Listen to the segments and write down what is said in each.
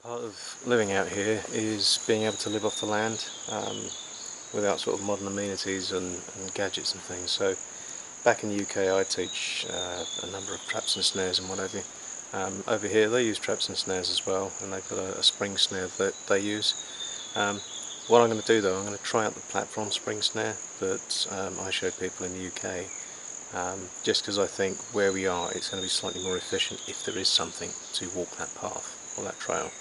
Part of living out here is being able to live off the land without sort of modern amenities and gadgets and things. So back in the UK I teach a number of traps and snares and what have you. Over here they use traps and snares as well, and they've got a spring snare that they use. What I'm going to do though, I'm going to try out the platform spring snare that I showed people in the UK, just because I think where we are it's going to be slightly more efficient if there is something to walk that path or that trail.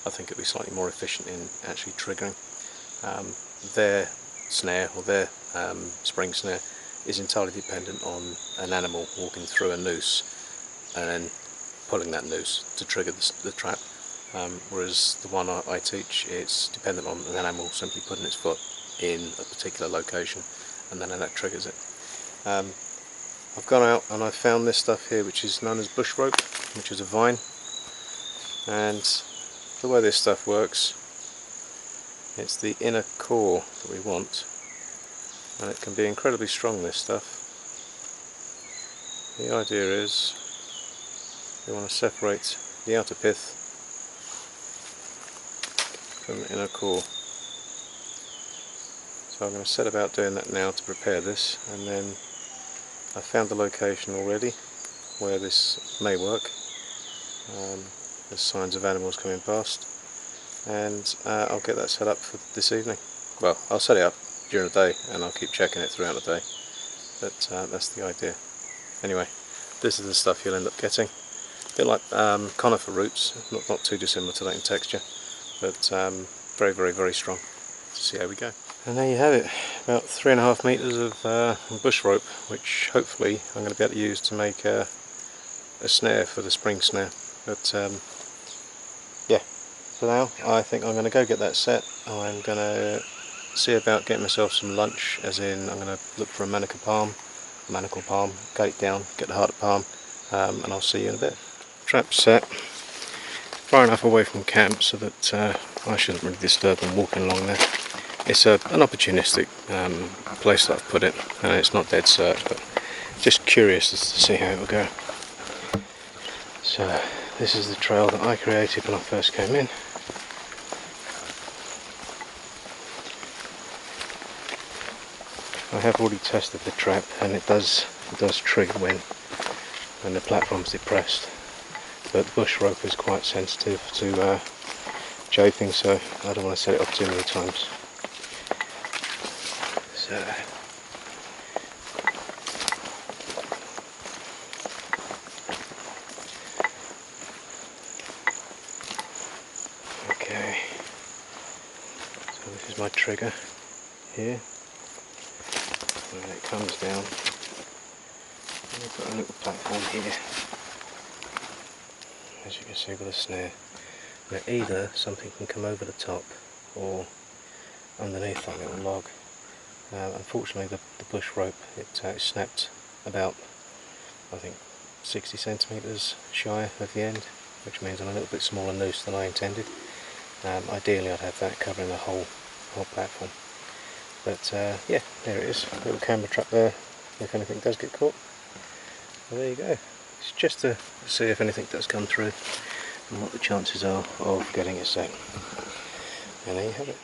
I think it'll be slightly more efficient in actually triggering. Their snare, or their spring snare, is entirely dependent on an animal walking through a noose and then pulling that noose to trigger the trap, whereas the one I teach, it's dependent on an animal simply putting its foot in a particular location and then that triggers it. I've gone out and I've found this stuff here which is known as bush rope, which is a vine, and the way this stuff works, it's the inner core that we want, and it can be incredibly strong, this stuff. The idea is we want to separate the outer pith from the inner core. So I'm going to set about doing that now to prepare this, and then I found the location already where this may work. There's signs of animals coming past, and I'll get that set up for this evening. Well, I'll set it up during the day and I'll keep checking it throughout the day, but that's the idea. Anyway, this is the stuff you'll end up getting. A bit like conifer roots, not too dissimilar to that in texture, but very, very, very strong. Let's see how we go. And there you have it, about 3.5 metres of bush rope, which hopefully I'm going to be able to use to make a snare for the spring snare. But yeah, for now I think I'm going to go get that set. I'm going to see about getting myself some lunch, as in I'm going to look for a manacle palm, cut it down, get the heart of palm, and I'll see you in a bit. Trap set far enough away from camp so that I shouldn't really disturb them walking along there. It's an opportunistic place that I've put it, and it's not dead cert, but just curious as to see how it will go. So this is the trail that I created when I first came in. I have already tested the trap, and it does trigger when the platform's depressed, but the bush rope is quite sensitive to chafing, so I don't want to set it off too many times. So okay, so this is my trigger here, and it comes down, and I've got a little platform here, as you can see, with a snare. Now either something can come over the top or underneath that little log. Unfortunately the bush rope, it snapped about, I think, 60 centimetres shy of the end, which means I'm a little bit smaller noose than I intended. Ideally I'd have that covering the whole platform. But yeah, there it is, little camera trap there if anything does get caught. Well, there you go. It's just to see if anything does come through and what the chances are of getting it set. And there you have it.